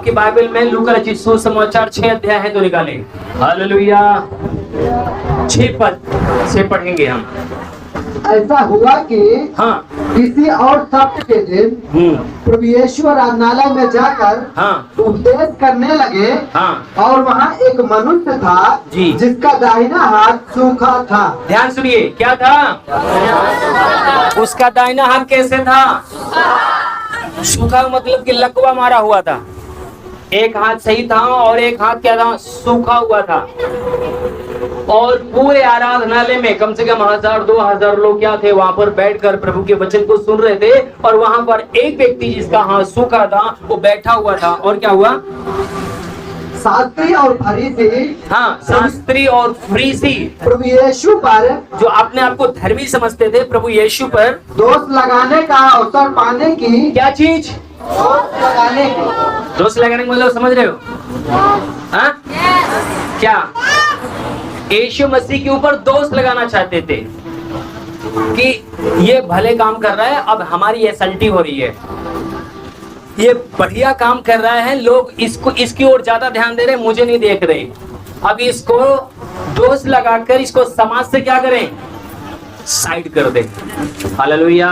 आपकी बाइबल में लूका रचित सुसमाचार 6 अध्याय है तो निकालें। हालेलुया। 6 पद से पढ़ेंगे हम। ऐसा हुआ कि हाँ किसी और सप्त के दिन प्रभु यीशु आराधनालय में जाकर हाँ उपदेश करने लगे। हाँ और वहाँ एक मनुष्य था जी। जिसका दाहिना हाथ सूखा था। ध्यान सुनिए, क्या था? उसका दाहिना हाथ कैसे था? सूखा मतलब कि लकवा मारा हुआ था। एक हाथ सही था और एक हाथ क्या था? सूखा हुआ था। और पूरे आराधनालय में कम से कम 1000-2000 लोग क्या थे, वहां पर बैठकर प्रभु के वचन को सुन रहे थे। और वहां पर एक व्यक्ति जिसका हाथ सूखा था वो बैठा हुआ था। और क्या हुआ? शास्त्री और फरीसी, हाँ, शास्त्री और फरीसी प्रभु यीशु पर, जो अपने आप को धर्मी समझते थे, प्रभु यीशु पर दोष लगाने का अवसर पाने की, क्या चीज? दोष लगाने की, दोष लगाने का मतलब समझ रहे हो? हाँ? क्या? यीशु मसीह के ऊपर दोष लगाना चाहते थे कि ये भले काम कर रहा है, अब हमारी एसल्टी हो रही है, ये बढ़िया काम कर रहा है, लोग इसको इसकी ओर ज्यादा ध्यान दे रहे हैं, मुझे नहीं देख रहे। अब इसको दोष लगाकर इसको समाज से क्या करें? साइड कर दे। हालेलुया।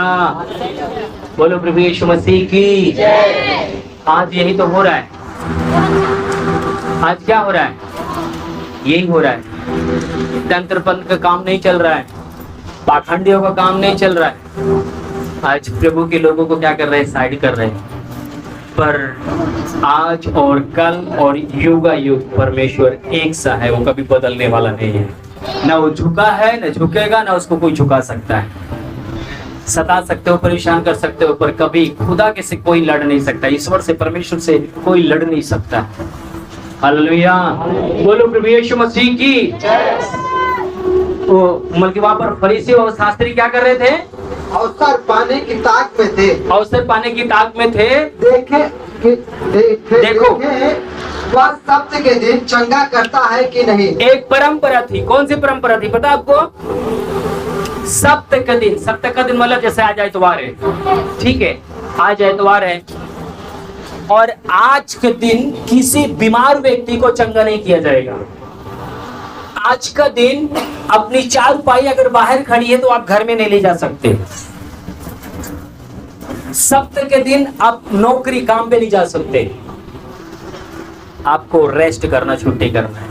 बोलो प्रभु यीशु मसीह की जय। आज यही तो हो रहा है। आज क्या हो रहा है? यही हो रहा है। तंत्रपंथ का काम नहीं चल रहा है, पाखंडियों का काम नहीं चल रहा है। आज प्रभु के लोगों को क्या कर रहे हैं? साइड कर रहे हैं। पर आज और कल और युगा युग परमेश्वर एक सा है, वो कभी बदलने वाला नहीं है। ना वो झुका है, ना झुकेगा, ना उसको कोई झुका सकता है। सता सकते हो, परेशान कर सकते हो, पर कभी खुदा के से कोई लड़ नहीं सकता। ईश्वर से, परमेश्वर से कोई लड़ नहीं सकता। हालेलुया। बोलो प्रभु यीशु मसीह की जय। वहां पर फरीसी और शास्त्री क्या कर रहे थे? अवसर पाने की ताक में थे। अवसर पाने की ताक में थे। देखो वह सप्त के दिन चंगा करता है कि नहीं। एक परंपरा थी। कौन सी परंपरा थी पता आपको? सप्त का दिन। सप्त का दिन मतलब जैसे आज एतवार है, ठीक है, आज एतवार है, और आज के दिन किसी बीमार व्यक्ति को चंगा नहीं किया जाएगा। आज का दिन अपनी चारपाई अगर बाहर खड़ी है तो आप घर में नहीं ले जा सकते। सप्त के दिन आप नौकरी काम पे नहीं जा सकते। आपको रेस्ट करना, छुट्टी करना है।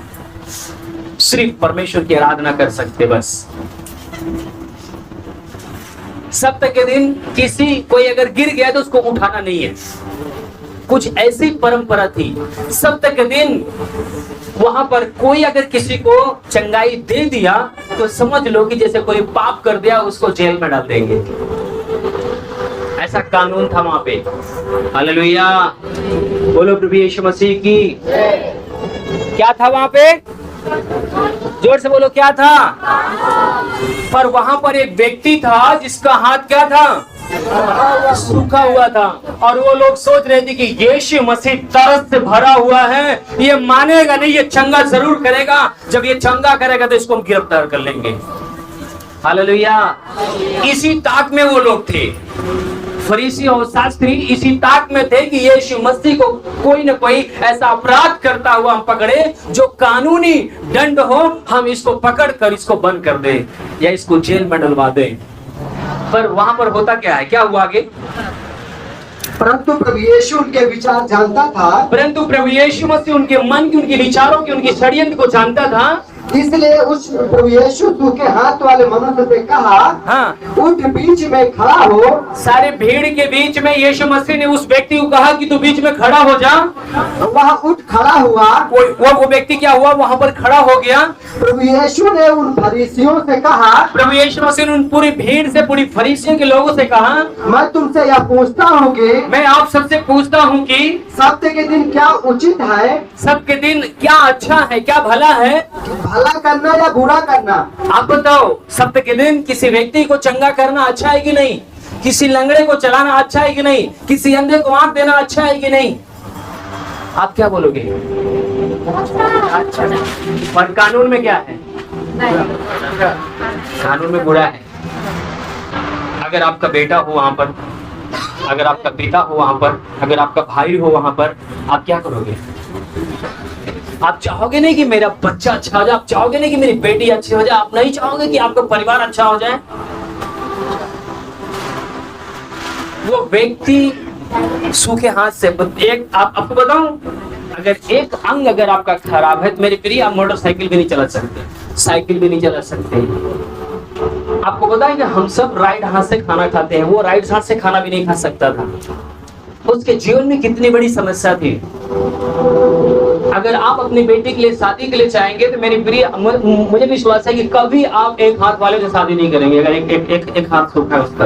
सिर्फ परमेश्वर की आराधना कर सकते बस। सप्त के दिन किसी कोई अगर गिर गया तो उसको उठाना नहीं है। कुछ ऐसी परंपरा थी। सप्त के दिन वहां पर कोई अगर किसी को चंगाई दे दिया तो समझ लो कि जैसे कोई पाप कर दिया, उसको जेल में डाल देंगे। ऐसा कानून था वहां पे। हालेलुया। बोलो प्रभु यीशु मसीह की। क्या था वहां पे? जोर से बोलो, क्या था? पर वहां पर एक व्यक्ति था जिसका हाथ क्या था? सूखा हुआ था। और वो लोग सोच रहे थे कि यीशु मसीह तरस से भरा हुआ है, ये मानेगा नहीं, ये चंगा जरूर करेगा। जब ये चंगा करेगा तो इसको हम गिरफ्तार कर लेंगे। हालेलुया। इसी ताक में वो लोग थे। फरीसी और शास्त्री इसी ताक में थे कि यीशु मसीह को कोई न कोई ऐसा अपराध करता हुआ हम पकड़े जो कानूनी दंड हो, हम इसको पकड़ कर इसको बंद कर दे या इसको जेल में डलवा दे। पर वहां पर होता क्या है? क्या हुआ आगे? परंतु प्रभु यीशु उनके विचार जानता था। परंतु प्रभु यीशु मसीह उनके मन की, उनके विचारों की, उनकी षड्यंत्र को जानता था। इसलिए उस प्रभु यीशु सूखे हाथ वाले मनुष्य से कहा, हाँ, उठ बीच में खड़ा हो। सारे भीड़ के बीच में यीशु मसीह ने उस व्यक्ति को कहा कि तू बीच में खड़ा हो जा। वह उठ खड़ा हुआ। वो व्यक्ति क्या हुआ? वहां पर खड़ा हो गया। प्रभु यीशु ने उन फरीसियों से कहा, प्रभु यीशु मसीह ने उन पूरी भीड़ से, पूरी फरीसियों के लोगों से कहा, मैं तुमसे यह पूछता हूँ कि, मैं आप सबसे पूछता हूँ कि सप्त के दिन क्या उचित है? सबके दिन क्या अच्छा है, क्या भला है? भला करना या बुरा करना? आप बताओ, सप्त के दिन किसी व्यक्ति को चंगा करना अच्छा है कि नहीं? किसी लंगड़े को चलाना अच्छा है कि नहीं? किसी अंधे को आंख देना अच्छा है कि नहीं? आप क्या बोलोगे? अच्छा। पर कानून में क्या है? कानून में बुरा है। अगर आपका बेटा हो वहां पर, अगर आपका पिता हो वहां पर, अगर आपका भाई हो वहां पर, आप क्या करोगे? आप चाहोगे नहीं कि मेरा बच्चा अच्छा हो जाए, आप चाहोगे नहीं कि मेरी बेटी अच्छी हो जाए, आप नहीं चाहोगे कि आपका परिवार अच्छा हो जाए? वो व्यक्ति सूखे हाथ से, एक आपको बताऊं, अगर एक अंग अगर आपका खराब है तो मेरे प्रिय, आप मोटरसाइकिल भी नहीं चला सकते, साइकिल भी नहीं चला सकते। आपको पता है कि हम सब राइट हाथ से खाना खाते हैं, वो राइट हाथ से खाना भी नहीं खा सकता था। उसके जीवन में कितनी बड़ी समस्या थी। अगर आप अपनी बेटी के लिए, शादी के लिए चाहेंगे तो मेरी प्रिय, मुझे विश्वास है कि कभी आप एक हाथ वाले से शादी नहीं करेंगे। अगर एक हाथ सूखा है उसका,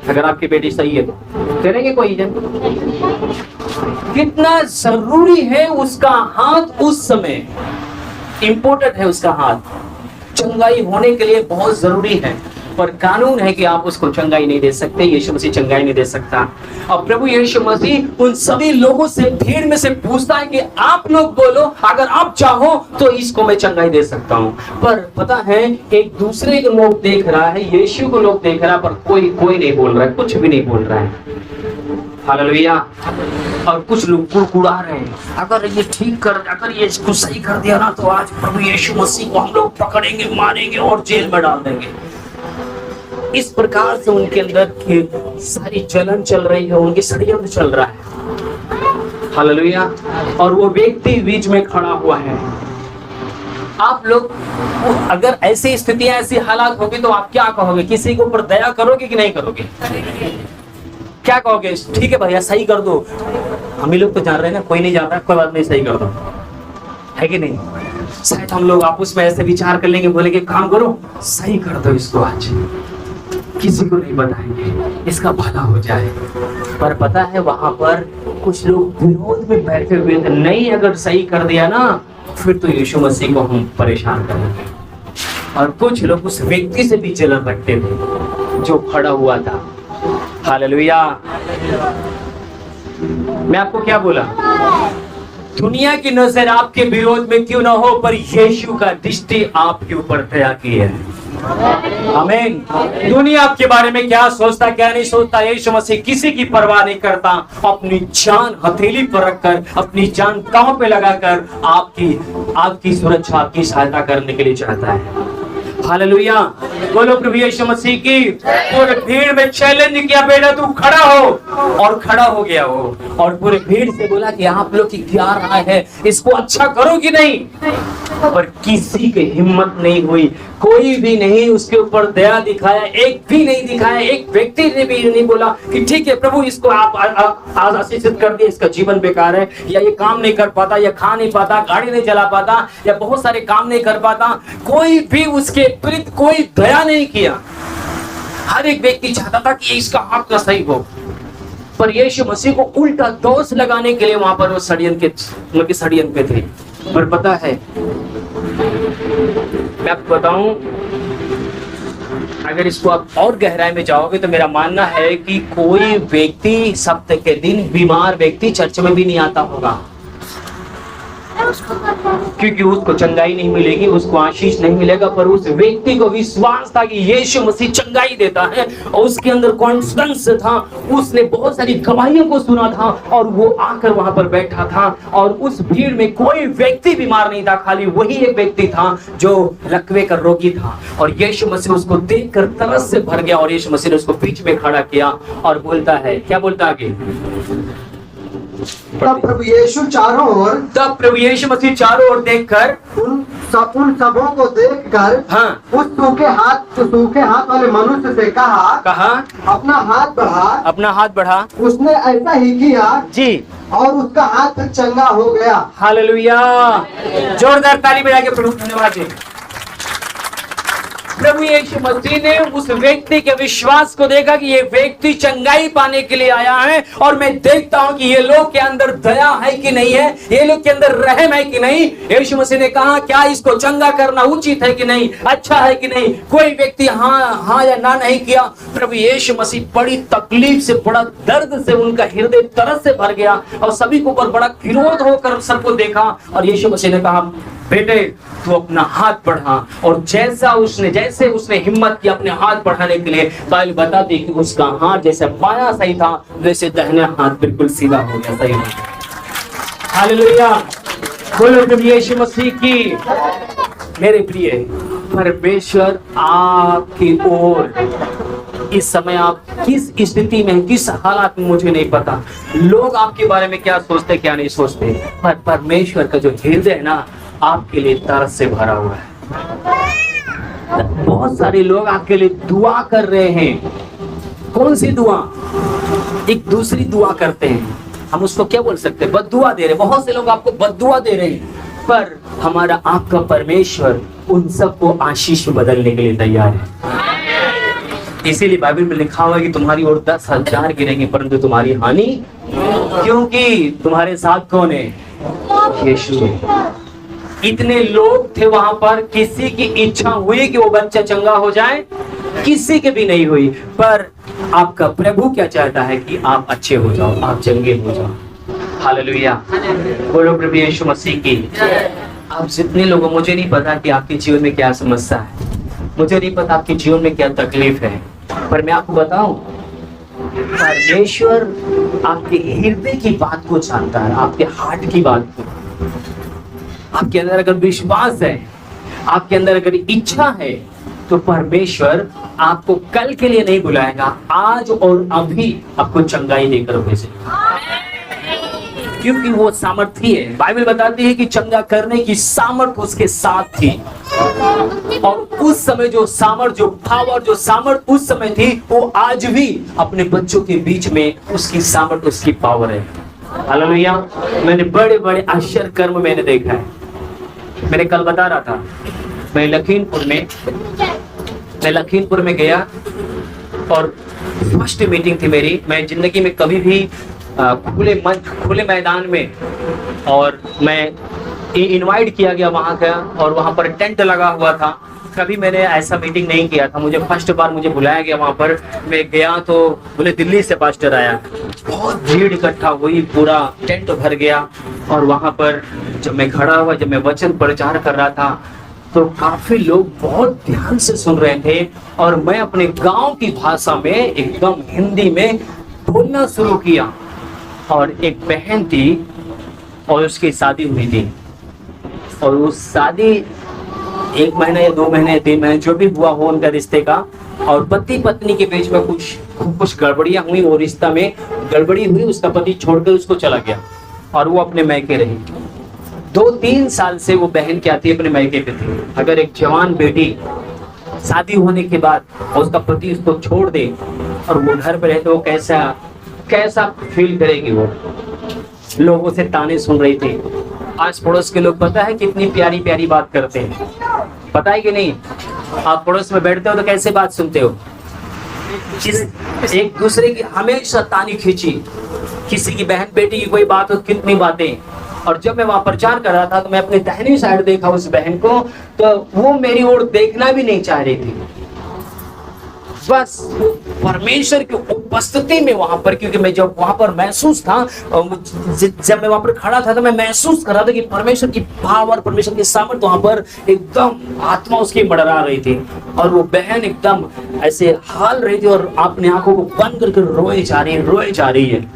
अगर आपकी बेटी सही है तो करेंगे कोई जन? कितना जरूरी है उसका हाथ, उस समय इंपॉर्टेंट है उसका हाथ, चंगाई होने के लिए बहुत जरूरी है। पर कानून है कि आप उसको चंगाई नहीं दे सकते, यीशु मसीह चंगाई नहीं दे सकता। और प्रभु यीशु मसीह उन सभी लोगों से, भीड़ में से पूछता है कि आप लोग बोलो, अगर आप चाहो तो इसको मैं चंगाई दे सकता हूँ। पर पता है, एक दूसरे को लोग देख रहा है, यीशु को लोग देख रहा है, पर कोई नहीं बोल रहा है, कुछ भी नहीं बोल रहा है। हालेलुया। और कुछ लोग कुड़कुड़ा रहे हैं, अगर ये ठीक कर, अगर ये इसको सही कर दिया ना तो आज प्रभु यीशु मसीह को हम लोग पकड़ेंगे, मारेंगे और जेल में डाल देंगे। इस प्रकार से उनके अंदर की सारी जलन चल रही है, उनकी षड्यंत्र चल रहा है। हालेलुया। और वो व्यक्ति बीच में खड़ा हुआ है। आप लोग अगर ऐसी स्थितियां, ऐसी हालात होगी तो आप क्या कहोगे? किसी के ऊपर दया करोगे कि नहीं करोगे? क्या कहोगे? ठीक है भैया सही कर दो, हम ही लोग तो जान रहे हैं ना, कोई नहीं जाता, कोई बात नहीं, सही कर दो, है कि नहीं? शायद हम लोग आपस में ऐसे विचार कर लेंगे, बोलेंगे काम करो, सही कर दो इसको, आज किसी को नहीं बताएंगे, इसका भला हो जाए। पर पता है वहां पर कुछ लोग विरोध में बैठे हुए थे, नहीं अगर सही कर दिया ना फिर तो यीशु मसीह को हम परेशान करेंगे। और कुछ लोग उस व्यक्ति से भी जलन रखते थे जो खड़ा हुआ था। हालेलुया। मैं आपको क्या बोला? दुनिया की नजर आपके विरोध में क्यों ना हो, पर यीशु का दृष्टि आपके ऊपर दया की है। आमीन। दुनिया आपके बारे में क्या सोचता, क्या नहीं सोचता, यीशु मसीह किसी की परवाह नहीं करता। अपनी जान हथेली पर रखकर, अपनी जान पांव पे लगाकर आपकी सुरक्षा, आपकी सहायता करने के लिए चाहता है। हालेलुया। बोलो प्रभु यीशु मसीह की। पूरे भीड़ में चैलेंज किया, बेटा तू खड़ा हो, और खड़ा हो गया वो, और पूरे भीड़ से बोला कि आप लोग की क्या राय है, इसको अच्छा करो कि नहीं? पर किसी की हिम्मत नहीं हुई, कोई भी नहीं उसके ऊपर दया दिखाया, एक भी नहीं दिखाया। एक व्यक्ति ने भी नहीं बोला कि ठीक है प्रभु इसको आप आज आशीषित कर दिए, इसका जीवन बेकार है, या ये काम नहीं कर पाता, या खा नहीं पाता, गाड़ी नहीं चला पाता, या बहुत सारे काम नहीं कर पाता। कोई भी उसके प्रति कोई दया नहीं किया। हर एक व्यक्ति चाहता था कि इसका हाथ ना सही हो, पर यीशु मसीह को उल्टा दोष लगाने के लिए वहां पर वो षड्यंत्र थे। पर पता है, मैं आपको बताऊं, अगर इसको आप और गहराई में जाओगे तो मेरा मानना है कि कोई व्यक्ति सप्ताह के दिन बीमार व्यक्ति चर्च में भी नहीं आता होगा, क्योंकि उसको चंगाई नहीं मिलेगी, उसको आशीष नहीं मिलेगा। पर उस व्यक्ति को विश्वास था कि यीशु मसीह चंगाई देता है, और उसके अंदर कॉन्फिडेंस था। उसने बहुत सारी गवाहियों को सुना था, और वो आकर वहां पर बैठा था, और उस भीड़ में कोई व्यक्ति बीमार नहीं था, खाली वही एक व्यक्ति था जो लकवे का रोगी था। और यीशु मसीह उसको देखकर तरस से भर गया, और यीशु मसीह ने उसको बीच में खड़ा किया और बोलता है, क्या बोलता है आगे? तब प्रभु यीशु मसीह चारों ओर देखकर, उन सबों को देखकर, हाँ, उस सूखे हाथ वाले मनुष्य से कहा अपना हाथ बढ़ा। उसने ऐसा ही किया जी, और उसका हाथ चंगा हो गया। हालेलुया। जोरदार ताली बजा के प्रभु धन्यवाद जी। प्रभु यीशु मसीह ने उस व्यक्ति के विश्वास को देखा कि ये व्यक्ति चंगाई पाने के लिए आया है, और मैं देखता हूं कि ये लोग के अंदर दया है कि नहीं है, ये लोग के अंदर रहम है कि नहीं। यीशु मसीह ने कहा क्या इसको चंगा करना उचित है कि नहीं, अच्छा है कि नहीं? कोई व्यक्ति हाँ या ना नहीं किया। प्रभु यीशु मसीह बड़ी तकलीफ से, बड़ा दर्द से, उनका हृदय तरस से भर गया, और सभी के ऊपर बड़ा विरोध होकर सबको देखा। और यीशु मसीह ने कहा बेटे तू अपना हाथ बढ़ा। और जैसे उसने हिम्मत की अपने हाथ बढ़ाने के लिए, बाइबल बताती कि उसका हाथ जैसे बायां सही था वैसे दाहिना हाथ बिल्कुल सीधा हो गया, सही हो गया। हालेलुया, बोलो प्रभु यीशु मसीह की। मेरे प्रिय, परमेश्वर आपकी ओर इस समय आप किस स्थिति में, किस हालात में मुझे नहीं पता, लोग आपके बारे में क्या सोचते क्या नहीं सोचते, पर परमेश्वर का जो हृदय है ना आपके लिए तरस से भरा हुआ है। बहुत सारे लोग आपके लिए दुआ कर रहे हैं। कौन सी दुआ? एक दूसरी दुआ करते हैं, हम उसको क्या बोल सकते हैं, बद्दुआ दे रहे। बहुत से लोग आपको बद्दुआ दे रहे हैं, पर हमारा आपका परमेश्वर उन सबको आशीष में बदलने के लिए तैयार है। इसीलिए बाइबल में लिखा हुआ है कि तुम्हारी ओर 10,000 गिरेंगे परंतु तुम्हारी हानि, क्योंकि तुम्हारे साथ कौन है? यीशु है। इतने लोग थे वहां पर, किसी की इच्छा हुई कि वो बच्चा चंगा हो जाए? किसी के भी नहीं हुई। पर आपका प्रभु क्या चाहता है कि आप अच्छे हो जाओ, आप चंगे हो जाओ। हालेलुया, बोलो प्रभु यीशु मसीह की। आप जितने लोगों, मुझे नहीं पता कि आपके जीवन में क्या समस्या है, मुझे नहीं पता आपके जीवन में क्या तकलीफ है, पर मैं आपको बताऊं, परमेश्वर आपके हृदय की बात को जानता है, आपके हार्ट की बात को। आपके अंदर अगर विश्वास है, आपके अंदर अगर इच्छा है, तो परमेश्वर आपको कल के लिए नहीं बुलाएगा, आज और अभी आपको चंगाई देकर भेजेगा, क्योंकि वो सामर्थी है। बाइबल बताती है कि चंगा करने की सामर्थ उसके साथ थी, और उस समय जो सामर्थ, जो पावर, जो सामर्थ उस समय थी, वो आज भी अपने बच्चों के बीच में उसकी सामर्थ, उसकी पावर है। हालेलुया। मैंने बड़े बड़े आश्चर्य कर्म मैंने देखा है। मैंने कल बता रहा था, मैं लखीमपुर में गया और फर्स्ट मीटिंग थी मेरी। मैं जिंदगी में कभी भी खुले मैदान में, और मैं इनवाइट किया गया वहां का, और वहां पर टेंट लगा हुआ था, कभी मैंने ऐसा मीटिंग नहीं किया था। मुझे फर्स्ट बार मुझे बुलाया गया वहां पर। मैं गया तो बोले दिल्ली से पास्टर आया, बहुत भीड़ इकट्ठा हुई, पूरा टेंट भर गया। और वहां पर जब मैं खड़ा हुआ, जब मैं वचन प्रचार कर रहा था, तो काफी लोग बहुत ध्यान से सुन रहे थे, और मैं अपने गांव की भाषा में एकदम हिंदी में बोलना शुरू किया। और एक बहन थी और उसकी शादी हुई थी, और उस शादी 1 महीना या 2 महीने या 3 महीने जो भी हुआ हो उनका रिश्ते का, और पति पत्नी के बीच में कुछ गड़बड़ियां हुई, वो रिश्ता में गड़बड़ी हुई। उसका पति छोड़कर उसको चला गया और वो अपने मैके रही। 2-3 साल से वो बहन क्या थी, अपने मैके पे थी। अगर एक जवान बेटी शादी होने के बाद उसका पति उसको छोड़ दे और वो घर पे रहे, तो वो कैसा फील करेगी। वो लोगों से ताने सुन रही थी। आस पड़ोस के लोग पता है कितनी प्यारी प्यारी बात करते हैं, पता है कि नहीं? आप पड़ोस में बैठते हो तो कैसे बात सुनते हो? एक दूसरे की हमेशा तानी खींची, किसी की बहन बेटी की कोई बात हो, कितनी बातें। और जब मैं वहां प्रचार कर रहा था तो मैं अपने दाहिनी साइड देखा उस बहन को, तो वो मेरी ओर देखना भी नहीं चाह रही थी। बस परमेश्वर की उपस्थिति में वहां पर, क्योंकि मैं जब वहां पर महसूस था, जब मैं वहां पर खड़ा था तो मैं महसूस कर रहा था कि परमेश्वर की पावर, परमेश्वर की सामर्थ वहां पर एकदम आत्मा उसकी मडरा रही थी। और वो बहन एकदम ऐसे हाल रही थी और अपने आंखों को बंद करके रोए जा रही है।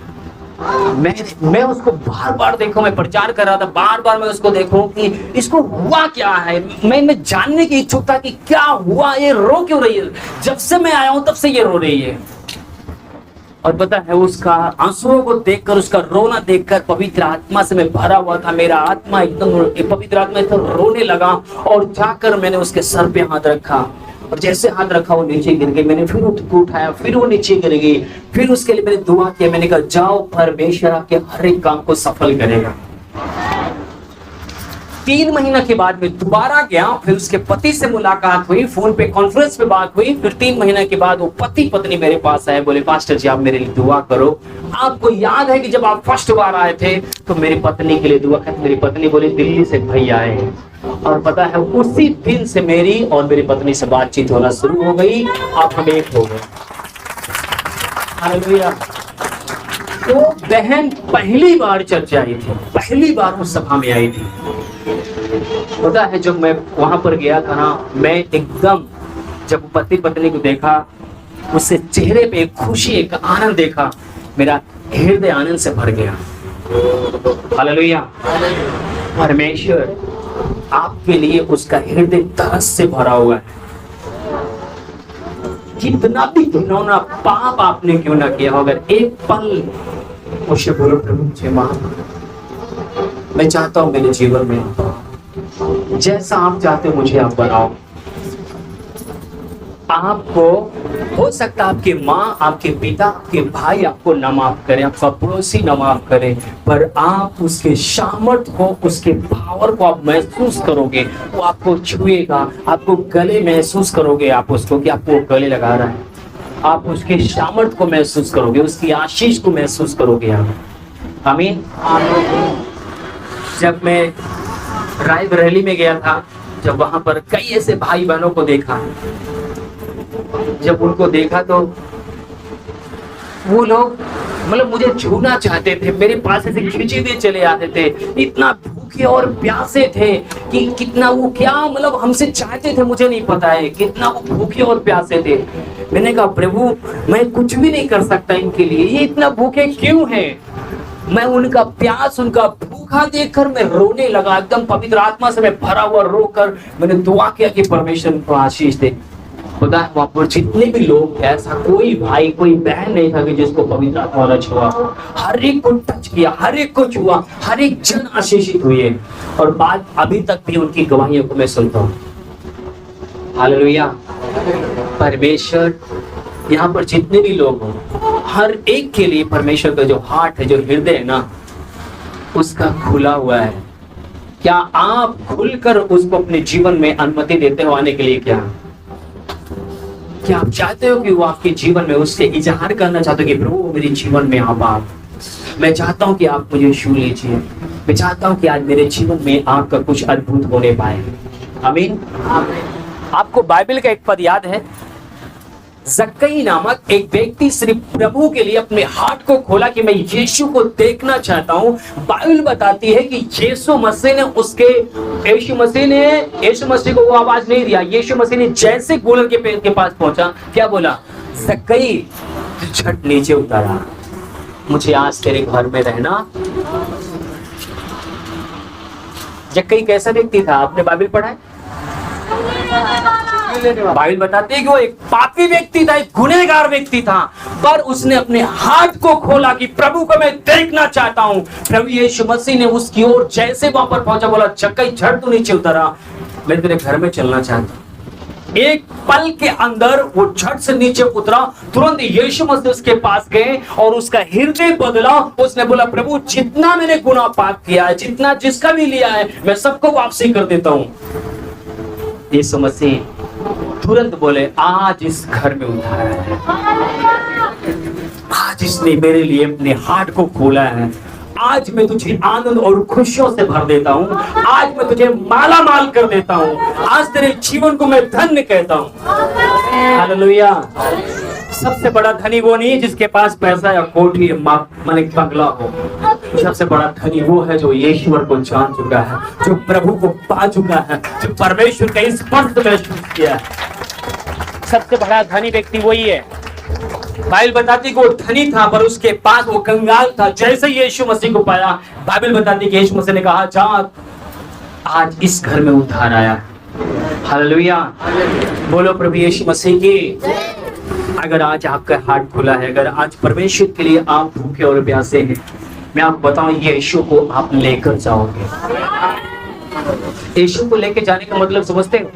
मैं उसको बार बार देखूं, मैं प्रचार कर रहा था, बार बार मैं उसको देखूं कि इसको हुआ क्या है। मैं जानने की इच्छुक था कि क्या हुआ, ये रो क्यों रही है। जब से मैं आया हूं तब से ये रो रही है। और पता है, उसका आंसुओं को देखकर, उसका रोना देखकर पवित्र आत्मा से मैं भरा हुआ था। मेरा आत्मा एकदम पवित्र आत्मा एकदम रोने लगा, और जाकर मैंने उसके सर पे हाथ रखा, और जैसे हाथ रखा वो नीचे गिर गई। मैंने फिर उसको उठाया, फिर वो नीचे गिर गई। फिर उसके लिए मैंने दुआ किया, मैंने कहा जाओ, परमेश्वर आपके हर एक काम को सफल करेगा। 3 महीना के बाद मैं दोबारा गया, फिर उसके पति से मुलाकात हुई, फोन पे कॉन्फ्रेंस पे बात हुई। फिर 3 महीना के बाद वो पति पत्नी मेरे पास आए, बोले पास्टर जी आप मेरे लिए दुआ करो। आपको याद है कि जब आप फर्स्ट बार आए थे तो मेरी पत्नी के लिए दुआ कर। मेरी पत्नी बोली दिल्ली से भैया आए हैं। और पता है, उसी दिन से मेरी और मेरी पत्नी से बातचीत होना शुरू हो गई। आप हम एक हो गए। हालेलुया। तो बहन पहली बार चर्च आई थी, पहली बार उस सभा में आई थी। पता है जब मैं वहां पर गया था ना, मैं एकदम जब पति पत्नी को देखा, उससे चेहरे पे एक खुशी, एक आनंद देखा, मेरा हृदय आनंद से भर गया। हालेलुया। परमेश्वर आपके लिए उसका हृदय तरस से भरा हुआ है। कितना भी घिनौना पाप आपने क्यों ना किया हो, अगर एक पल मुझे बोलो प्रभु मुझे माफ, मैं चाहता हूं मेरे जीवन में जैसा आप चाहते हो मुझे आप बनाओ। आपको हो सकता है आपके माँ, आपके पिता, आपके भाई आपको न माफ करे, आपका पड़ोसी न माफ करे, पर आप उसके सामर्थ को, उसके पावर को आप महसूस करोगे। वो आपको छुएगा, आपको गले महसूस करोगे, आप उसको कि आपको गले लगा रहा है। आप उसके सामर्थ को महसूस करोगे, उसकी आशीष को महसूस करोगे आप। आमीन। जब मैं रायबरेली में गया था, जब वहां पर कई ऐसे भाई बहनों को देखा, जब उनको देखा तो वो लोग मतलब मुझे छूना चाहते थे, मेरे पास ऐसे खींचे हुए चले आते थे, इतना भूखे और प्यासे थे कि कितना वो क्या मतलब हमसे चाहते थे मुझे नहीं पता है, कितना वो भूखे और प्यासे थे। मैंने कहा प्रभु मैं कुछ भी नहीं कर सकता इनके लिए, ये इतना भूखे क्यों हैं? मैं उनका प्यास, उनका भूखा देखकर मैं रोने लगा, एकदम पवित्र आत्मा से मैं भरा हुआ रोकर मैंने दुआ किया कि परमेश्वर को आशीष दे। खुदा वहां पर जितने भी लोग थे, ऐसा कोई भाई कोई बहन नहीं था कि जिसको पवित्र आत्मा न छुआ। हर एक को टच किया, हर एक को छुआ, हर एक जन आशीषित हुए। और बात अभी तक भी उनकी गवाहियों को मैं सुनता हूँ। हालेलुया। परमेश्वर यहाँ पर जितने भी लोग हों, हर एक के लिए परमेश्वर का जो हार्ट है, जो हृदय है ना, उसका खुला हुआ है। क्या आप खुलकर उसको अपने जीवन में अनुमति देते हो आने के लिए? क्या आप चाहते हो कि वो आपके जीवन में उससे इजहार करना चाहते हो कि प्रभु मेरे जीवन में आप मैं चाहता हूं कि आप मुझे छू लीजिए, मैं चाहता हूं कि आज मेरे जीवन में आपका कुछ अद्भुत होने पाए। आमीन। आपको बाइबल का एक पद याद है? जक्कई नामक एक व्यक्ति सिर्फ प्रभु के लिए अपने हार्ट को खोला कि मैं यीशु को देखना चाहता हूं। बाइबल बताती है कि यीशु मसीह ने यीशु मसीह को वो आवाज नहीं दिया। यीशु मसीह ने जैसे गोलर के पेड़ के पास पहुंचा, क्या बोला? जक्कई झट नीचे उतारा, मुझे आज तेरे घर में रहना। जक्कई कैसा व्यक्ति था? आपने बाइबल पढ़ा है? बाइबल बताती है कि वो एक पापी व्यक्ति था, एक गुनहगार व्यक्ति था, पर उसने अपने हाथ को खोला कि प्रभु को मैं देखना चाहता हूं। प्रभु यीशु मसीह ने उसकी ओर जैसे वहां पर पहुंचा, बोला जक्कई झट तू नीचे उतरा, मैं तेरे घर में चलना चाहता हूं। एक पल के अंदर वो झट से नीचे उतरा, तुरंत यीशु मसीह उसके पास गए और उसका हृदय बदला। उसने बोला प्रभु जितना मैंने गुनाह पाप किया है, जितना जिसका भी लिया है, मैं सबको वापसी कर देता हूं। यीशु मसीह तुरंत बोले आज इस घर में उतारा है, आज इसने मेरे लिए अपने हार्ट को खोला है, आज मैं तुझे आनंद और खुशियों से भर देता हूँ, आज मैं तुझे माला माल कर देता हूँ, आज तेरे जीवन को मैं धन्य कहता हूँ। हालेलुया। सबसे बड़ा धनी वो नहीं जिसके पास पैसा या कोठी माने बंगला हो, सबसे बड़ा धनी वो है जो ईश्वर को जान चुका है, जो प्रभु को पा चुका है, जो परमेश्वर का स्पर्श महसूस किया है। सबसे बड़ा धनी व्यक्ति वही है। बाइबल बताती कि वो धनी था पर उसके पास वो कंगाल था। जैसे यीशु मसीह को पाया, बाइबल बताती कि यीशु मसीह ने कहा जा आज इस घर में उद्धार आया। हालेलुया। बोलो प्रभु यीशु मसीह की। अगर आज आपका हार्ट खुला है, अगर आज परमेश्वर के लिए आप भूखे और प्यासे हैं, मैं आपको बताऊं यीशु को आप लेकर जाओगे। यीशु को लेके जाने का मतलब समझते हो?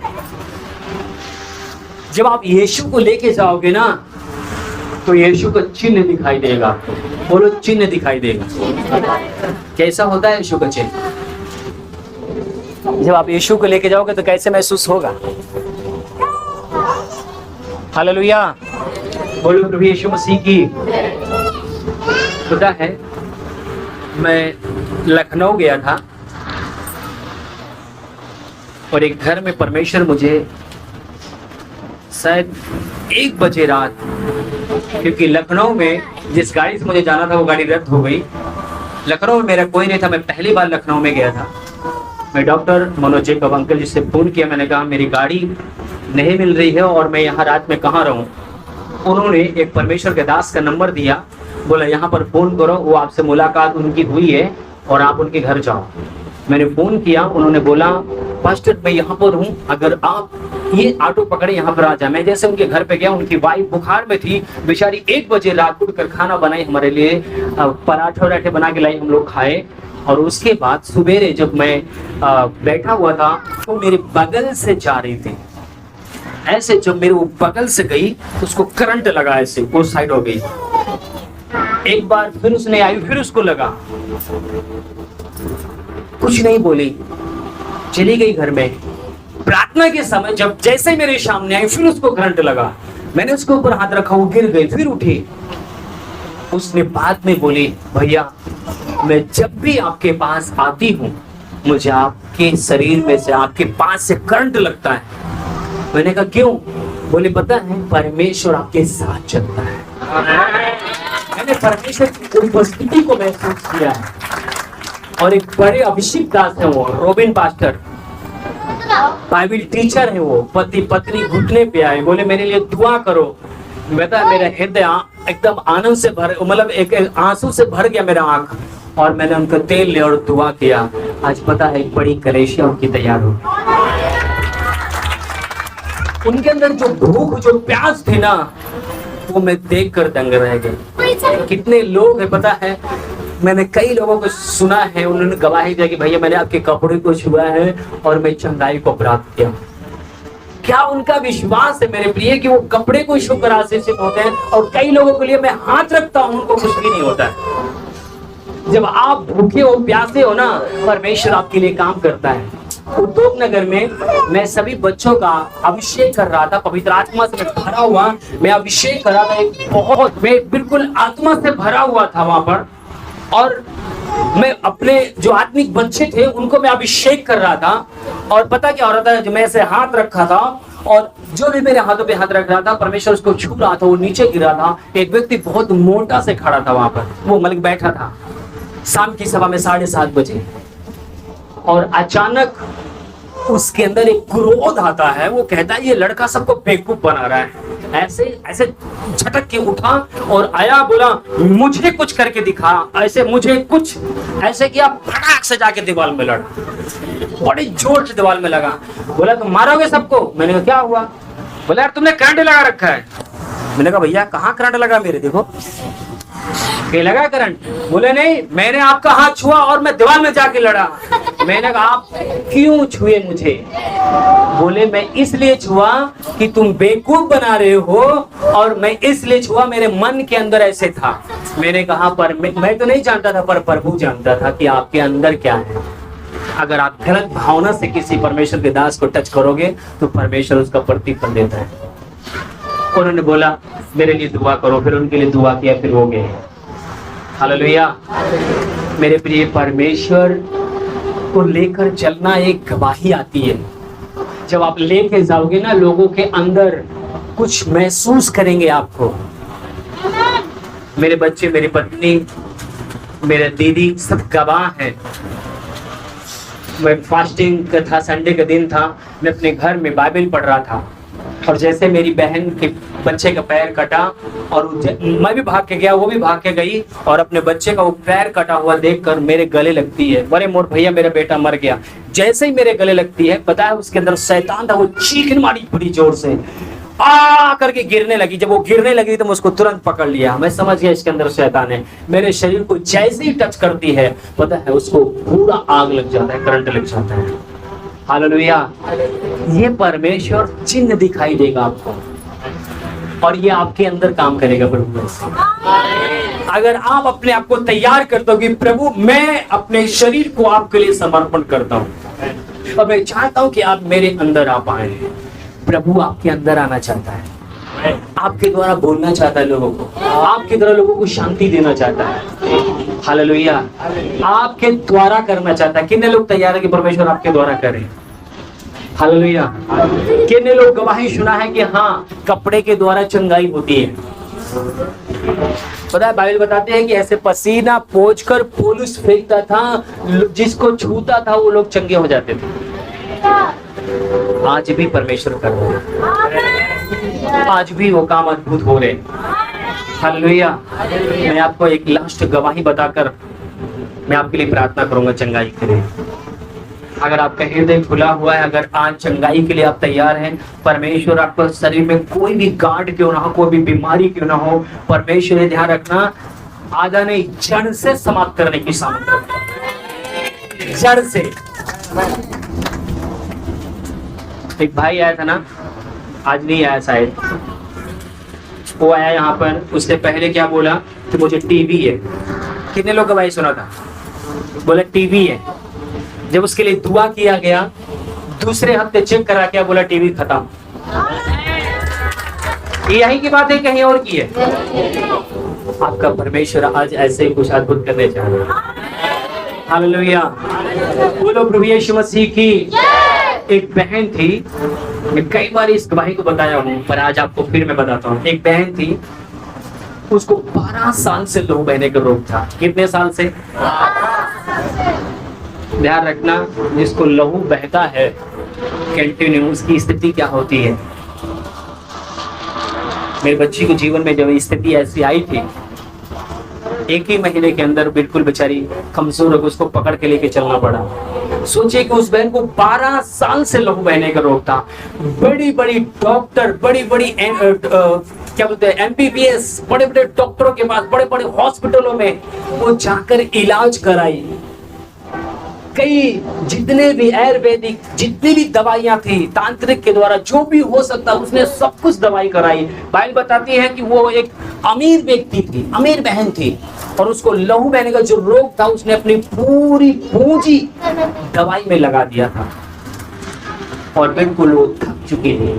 जब आप यीशु को लेके जाओगे ना, तो यीशु का चिन्ह दिखाई देगा। बोलो चिन्ह दिखाई देगा। कैसा होता है यीशु का चिन्ह? जब आप यीशु को लेके जाओगे तो कैसे महसूस होगा? हालेलुया। बोलो प्रभु यीशु मसीह की। पता है मैं लखनऊ गया था और एक घर में परमेश्वर मुझे शायद 1 बजे रात, क्योंकि लखनऊ में जिस गाड़ी से मुझे जाना था वो गाड़ी रद्द हो गई। लखनऊ में मेरा कोई नहीं था, मैं पहली बार लखनऊ में गया था। मैं डॉक्टर मनोज जेकब अंकल जी से फोन किया। मैंने कहा मेरी गाड़ी नहीं मिल रही है और मैं यहाँ रात में कहाँ रहूँ। उन्होंने एक परमेश्वर के दास का नंबर दिया, बोला यहाँ पर फोन करो, वो आपसे मुलाकात उनकी हुई है और आप उनके घर जाओ। मैंने फोन किया, उन्होंने बोला पास्टर मैं यहाँ पर हूँ, अगर आप ये ऑटो पकड़े यहाँ पर आ जाए। मैं जैसे उनके घर पे गया, उनकी वाइफ बुखार में थी बेचारी, 1 बजे रात उठकर खाना बनाई हमारे लिए, पराठे वराठे बना के लाई, हम लोग खाए। और उसके बाद सुबेरे जब मैं बैठा हुआ था तो मेरे बगल से जा रही थी, ऐसे जब मेरे वो बगल से गई तो उसको करंट लगा, ऐसे वो साइड हो गई। एक बार फिर उसने आई, फिर उसको लगा, कुछ नहीं बोली, चली गई घर में। प्रार्थना के समय जब जैसे मेरे सामने आई फिर उसको करंट लगा, मैंने उसके ऊपर हाथ रखा, वो गिर गई, फिर उठी। उसने बाद में बोली भैया मैं जब भी आपके पास आती हूँ मुझे आपके शरीर में से, आपके पास से करंट लगता है। मैंने कहा क्यों? बोले पता है परमेश्वर आपके साथ चलता है। मैंने परमेश्वर की उपस्थिति को महसूस किया है। और एक बड़े अभिषेक दास है वो, रोबिन पास्टर, बाइबल टीचर है वो, पति पत्नी घुटने पे आए, बोले मेरे लिए दुआ करो। बता मेरा हृदय एकदम आनंद से भर, मतलब एक आंसू से भर गया मेरा आंख। और मैंने उनको तेल लिया और दुआ किया। आज पता है एक बड़ी कलेशिया उनकी तैयार हो। उनके अंदर जो भूख जो प्यास थी ना, वो मैं देख कर दंग रह गया। कितने लोग हैं पता है, मैंने कई लोगों को सुना है, उन्होंने गवाही दिया कि भैया मैंने आपके कपड़े को छुआ है और मैं चंगाई को प्राप्त किया। क्या उनका विश्वास है मेरे प्रिय कि वो कपड़े को छू कर आशीषित होते हैं। और कई लोगों के लिए मैं हाथ रखता हूं, उनको कुछ भी नहीं होता है। जब आप भूखे हो प्यासे हो ना, परमेश्वर आपके लिए काम करता है। उद्योग नगर में मैं सभी बच्चों का अभिषेक कर रहा था, पवित्र आत्मा से मैं भरा हुआ, मैं अभिषेक कर रहा था। एक बहुत, मैं बिल्कुल आत्मा से भरा हुआ था वहां पर। और मैं अपने जो आत्मिक बच्चे थे उनको मैं अभिषेक कर रहा था। और पता क्या हो रहा था, जो मैं ऐसे हाथ रखा था और जो भी मेरे हाथों पे हाथ रख रहा था, परमेश्वर उसको छू रहा था, वो नीचे गिरा था। एक व्यक्ति बहुत मोटा से खड़ा था वहां पर, वो मलिक बैठा था शाम की सभा में 7:30 बजे। और अचानक उसके अंदर एक क्रोध आता है, वो कहता है ये लड़का सबको बेवकूफ बना रहा है। ऐसे ऐसे झटक के उठा और आया, बोला मुझे कुछ करके दिखा, ऐसे मुझे कुछ ऐसे किया, फटाक से जाके दीवार में लड़ा, बड़ी जोर से दीवार में लगा। बोला तुम मारोगे सबको? मैंने कहा क्या हुआ? बोला यार तुमने करंट लगा रखा है। मैंने कहा भैया कहाँ करंट लगा मेरे, देखो के लगा करंट। बोले नहीं, मैंने आपका हाथ छुआ और मैं दीवार में जाके लड़ा। मैंने कहा आप क्यों छुए मुझे? बोले मैं इसलिए छुआ कि तुम बेवकूफ बना रहे हो, और मैं इसलिए छुआ, मेरे मन के अंदर ऐसे था। मैंने कहा पर मैं तो नहीं जानता था, पर प्रभु जानता था कि आपके अंदर क्या है। अगर आप गलत भावना से किसी परमेश्वर के दास को टच करोगे तो परमेश्वर उसका प्रतिफल देता है। उन्होंने बोला मेरे लिए दुआ करो, फिर उनके लिए दुआ किया, फिर वो गए। हालेलुया। मेरे प्रिय, परमेश्वर को लेकर चलना एक गवाही आती है। जब आप लेके जाओगे ना, लोगों के अंदर कुछ महसूस करेंगे आपको। मेरे बच्चे, मेरी पत्नी, मेरे दीदी सब गवाह हैं। मैं फास्टिंग का था, संडे का दिन था, मैं अपने घर में बाइबल पढ़ रहा था और जैसे मेरी बहन के बच्चे का पैर कटा और मैं भी भाग के गया, वो भी भाग के गई और अपने बच्चे का वो पैर कटा हुआ देखकर मेरे गले लगती है, बोले मोर भैया मेरा बेटा मर गया। जैसे ही मेरे गले लगती है, पता है उसके अंदर शैतान था, वो चीखने मारी बड़ी जोर से, आ करके गिरने लगी। जब वो गिरने लगी तो मैं उसको तुरंत पकड़ लिया। मैं समझ गया इसके अंदर शैतान है। मेरे शरीर को जैसे ही टच करती है, पता है उसको पूरा आग लग जाता है, करंट लग जाता है। हालेलुया। ये परमेश्वर चिन्ह दिखाई देगा आपको और ये आपके अंदर काम करेगा प्रभु। अगर आप अपने आप को तैयार करते हो कि प्रभु मैं अपने शरीर को आपके लिए समर्पण करता हूँ और मैं चाहता हूँ कि आप मेरे अंदर आ पाए। प्रभु आपके अंदर आना चाहता है, आपके द्वारा बोलना चाहता है लोगों को, आपके द्वारा लोगों को शांति देना चाहता है। हालेलुया। आपके द्वारा करना चाहता है। कितने लोग तैयार है कि परमेश्वर आपके द्वारा करे? हालेलुया। कितने लोग गवाही सुना है कि हाँ कपड़े के द्वारा चंगाई होती है? पता है बाइबल बताते हैं कि ऐसे पसीना पोंछ कर पौलुस फेंकता था, जिसको छूता था वो लोग चंगे हो जाते थे। आज भी परमेश्वर कर रहे हैं, आज भी वो काम अद्भुत हो रहे हैं। हालेलुया। मैं आपको एक लास्ट गवाही बताकर मैं आपके लिए प्रार्थना करूंगा चंगाई के लिए। अगर आपका हृदय खुला हुआ है, अगर आज चंगाई के लिए आप तैयार हैं, परमेश्वर आपको शरीर में कोई भी गांठ क्यों ना हो, कोई भी बीमारी क्यों ना हो, परमेश्वर ध्यान रखना आधा नहीं जड़ से समाप्त करने की सामर्थ्य, जड़ से। एक भाई आया था ना, आज नहीं आया शायद, वो आया यहाँ पर, उससे पहले क्या बोला कि मुझे टीबी है। कितने लोग का भाई सुना था? बोला टीबी है। जब उसके लिए दुआ किया गया, दूसरे हफ्ते चेक करा के बोला टीबी खत्म। यही की बात है, कहीं और की है? आपका परमेश्वर आज ऐसे ही कुछ अद्भुत करने जा रहा है। हालेलुया। बोलो प्रभु यीशु मसीह की। एक बहन थी, मैं कई बार इस गवाही को बताया हूँ, पर आज आपको फिर मैं बताता हूँ। एक बहन थी, उसको 12 साल से लहू बहने का रोग था। कितने साल से? ध्यान रखना, जिसको लहू बहता है कंटिन्यू, उसकी स्थिति क्या होती है। मेरे बच्ची के जीवन में जब स्थिति ऐसी आई थी, एक ही महीने के अंदर बिल्कुल बेचारी कमजोर हो गई, उसको पकड़ के लेके चलना पड़ा। सोचिए कि उस बहन को 12 साल से लहू बहने का रोग था। बड़ी बड़ी डॉक्टर, बड़ी बड़ी क्या बोलते हैं MBBS, बड़े बड़े डॉक्टरों के पास, बड़े बड़े हॉस्पिटलों में वो जाकर इलाज कराई। कई जितने भी आयुर्वेदिक जितनी भी दवाइयां थी, तांत्रिक के द्वारा जो भी हो सकता उसने सब कुछ दवाई कराई। बाइबल बताती है कि वो एक अमीर व्यक्ति थी, अमीर बहन थी, और उसको लहू बहने का जो रोग था उसने अपनी पूरी पूंजी दवाई में लगा दिया था, और बिल्कुल वो थक चुकी थी।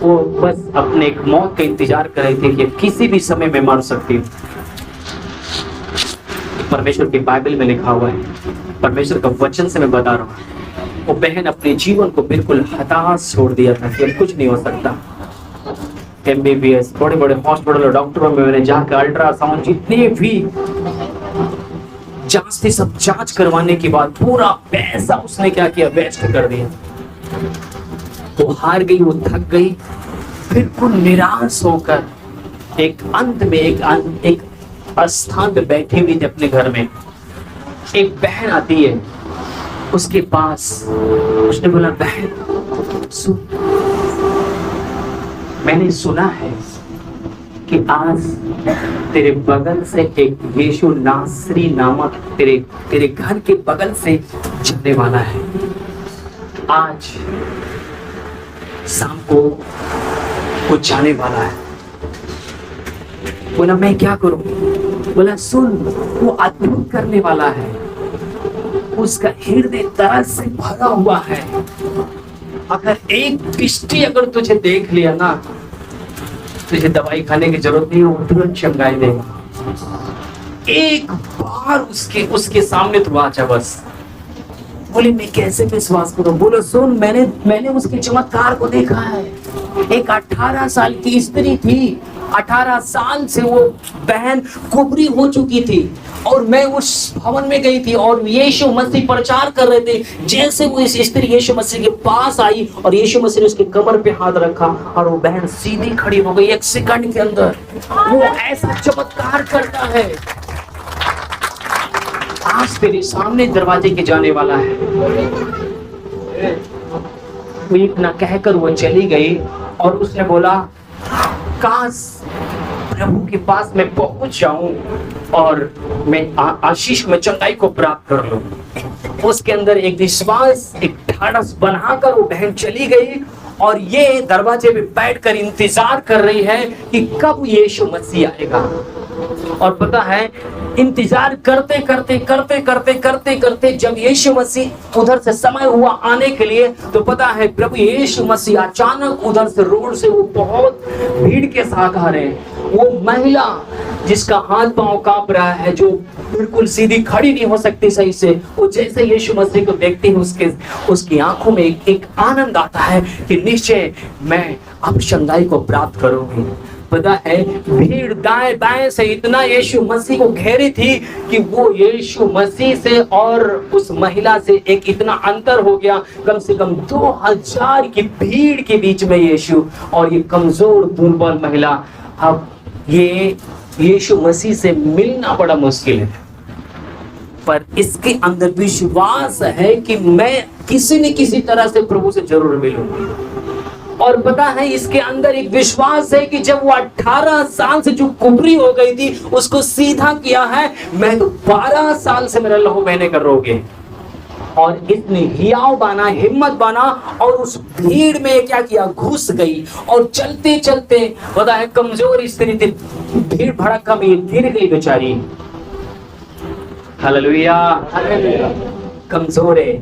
वो बस अपने एक मौत का इंतजार कर रही थी कि किसी भी समय में मर सकती हूँ। परमेश्वर की बाइबल में लिखा हुआ है, परमेश्वर का वचन से मैं बता रहा हूँ, वो बहन अपने जीवन को बिल्कुल हताश छोड़ दिया था कि अब कुछ नहीं हो सकता। MBBS, बड़े बड़े हॉस्पिटल और डॉक्टरों में मैंने जाकर अल्ट्रासाउंड जितने भी जांच थी सब जांच करवाने के बाद पूरा पैसा उसने क्या किया, वेस्ट कर दिया। वो हार गई, वो थक गई, बिल्कुल निराश होकर एक अंत में एक स्थान पे बैठी हुई थी अपने घर में। एक बहन आती है उसके पास, उसने बोला, बहन सुन, मैंने सुना है कि आज तेरे बगल से एक यीशु नासरी नामक तेरे घर के बगल से जाने वाला है। आज शाम को वो जाने वाला है। बोला मैं क्या करूं? बोला सुन, वो अद्भुत करने वाला है, उसका हृदय तरस से भरा हुआ है। अगर एक दृष्टि अगर तुझे देख लिया ना, तुझे दवाई खाने की जरूरत नहीं, वो तुरंत चंगाई देगा। एक बार उसके सामने तू आ जा बस। बोले मैं कैसे विश्वास करूं? बोलो सुन, मैंने उसके चमत्कार को देखा है। एक 18 साल की स्त्री थी, 18 साल से वो बहन कुबरी हो चुकी थी, और मैं उस भवन में गई थी और यीशु मसीह प्रचार कर रहे थे। जैसे वो इस स्त्री यीशु मसीह के पास आई और यीशु मसीह ने उसके कमर पे हाथ रखा और वो बहन सीधी खड़ी हो गई 1 सेकंड के अंदर। वो ऐसा चमत्कार करता है। आज तेरे सामने दरवाजे के जाने वाला है। वो इतना कहकर वो चली गई और उसने बोला, काश प्रभु के पास मैं पहुंच जाऊं और मैं आशीष में चंगाई को प्राप्त कर लूं। उसके अंदर एक विश्वास, एक ढाढ़स बनाकर वो बहन चली गई और ये दरवाजे पे बैठकर इंतजार कर रही है कि कब यीशु मसीह आएगा। और पता है, इंतजार करते करते जब यीशु मसीह उधर से समय हुआ आने के लिए, तो पता है प्रभु यीशु मसीह अचानक उधर से रोड से वो बहुत भीड़ के साथ आ रहे हैं। वो महिला जिसका हाथ पांव कांप रहा है, जो बिल्कुल सीधी खड़ी नहीं हो सकती सही से, वो जैसे यीशु मसीह को देखती है उसकी आंखों में एक आनंद आता है कि निश्चय मैं अब चंगाई को प्राप्त करूंगी। पता है भीड़ दाएं बाएं से इतना यीशु मसीह को घेरी थी कि वो यीशु मसीह से और उस महिला से एक इतना अंतर हो गया, कम से कम 2000 की भीड़ के बीच में यीशु और ये कमजोर दुर्बल महिला। अब ये यीशु मसीह से मिलना बड़ा मुश्किल है, पर इसके अंदर विश्वास है कि मैं किसी न किसी तरह से प्रभु से जरूर मिलूंगा। और पता है इसके अंदर एक विश्वास है कि जब वो 18 साल से जो कुबरी हो गई थी उसको सीधा किया है, मैं तो 12 साल से मेरा लहू बहने कर रोगे। और इसने हियाव बना, हिम्मत बना और उस भीड़ में क्या किया, घुस गई और चलते चलते पता है कमजोर स्त्री थी, भीड़ भड़का में गिर गई बेचारी। हालेलुया, कमजोर है,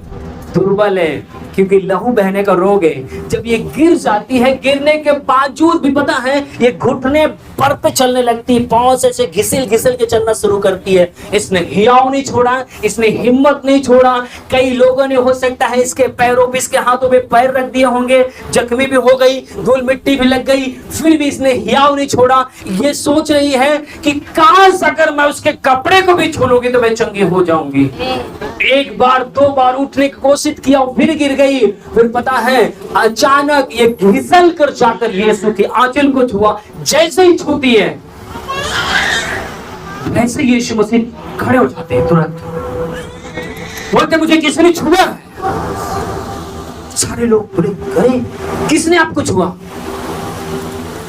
दुर्बल है, क्योंकि लहू बहने का रोग है। जब ये गिर जाती है, गिरने के बावजूद भी पता है ये घुटने पर पे चलने लगती है, पांव से ऐसे घिसल घिसल के चलना शुरू करती है। इसने हियाव नहीं छोड़ा, इसने हिम्मत नहीं छोड़ा। कई लोगों ने हो सकता है इसके पैरों पे, इसके हाथों पे पैर रख दिए होंगे, जख्मी भी हो गई, धूल मिट्टी भी लग गई, फिर भी इसने हियाव नहीं छोड़ा। ये सोच रही है कि काश अगर मैं उसके कपड़े को भी छू लूंगी तो मैं चंगी हो जाऊंगी। एक बार दो बार उठने की कोशिश किया, फिर गिर गई। फिर पता है अचानक ये घिसल कर जाकर यीशु के आंचल को छुआ। जैसे ही छूती है वैसे यीशु मसीह खड़े हो जाते हैं, तुरंत बोलते मुझे किसी ने छुआ है। सारे लोग बोले अरे किसने आपको छुआ?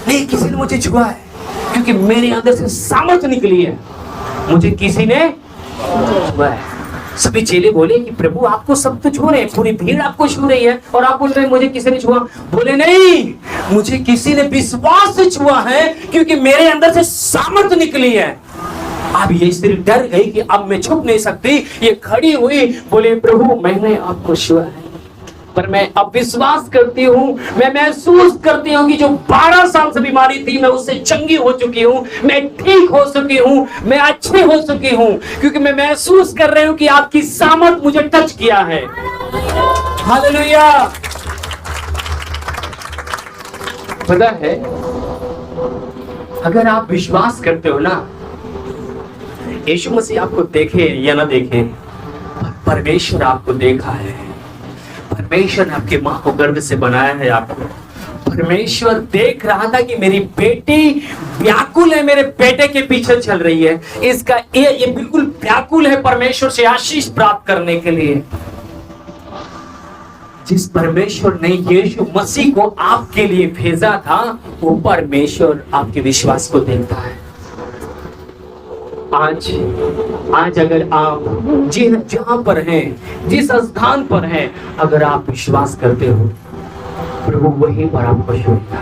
नहीं, किसी ने मुझे छुआ है, क्योंकि मेरे अंदर से सामर्थ निकली है, मुझे किसी ने छुआ है। सभी चेले बोले कि प्रभु आपको सब तो छू रहे हैं, पूरी भीड़ आपको छू रही है और आप बोल रहे हैं मुझे किसी ने छुआ। बोले नहीं, मुझे किसी ने विश्वास से छुआ है, क्योंकि मेरे अंदर से सामर्थ निकली है। अब ये स्त्री डर गई कि अब मैं छुप नहीं सकती, ये खड़ी हुई, बोले प्रभु मैंने आपको छुआ है, पर मैं अब विश्वास करती हूँ, मैं महसूस करती हूँ कि जो 12 साल से बीमारी थी मैं उससे चंगी हो चुकी हूँ, मैं ठीक हो चुकी हूँ, मैं अच्छी हो चुकी हूँ, क्योंकि मैं महसूस कर रही हूँ कि आपकी सामर्थ मुझे टच किया है। हालेलुया। पता है अगर आप विश्वास करते हो ना, यीशु मसीह आपको देखे या ना देखे, परमेश्वर आपको देखा है। परमेश्वर ने आपकी मां को गर्भ से बनाया है आपको। परमेश्वर देख रहा था कि मेरी बेटी व्याकुल है, मेरे बेटे के पीछे चल रही है, इसका ये बिल्कुल व्याकुल है परमेश्वर से आशीष प्राप्त करने के लिए। जिस परमेश्वर ने यीशु मसीह को आपके लिए भेजा था, वो परमेश्वर आपके विश्वास को देखता है। आज अगर आप जहां पर हैं, जिस स्थान पर हैं, अगर आप विश्वास करते हो, प्रभु वहीं पर आपको छूएगा।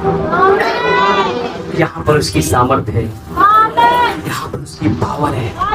यहाँ पर उसकी सामर्थ्य है, यहाँ पर उसकी पावर है।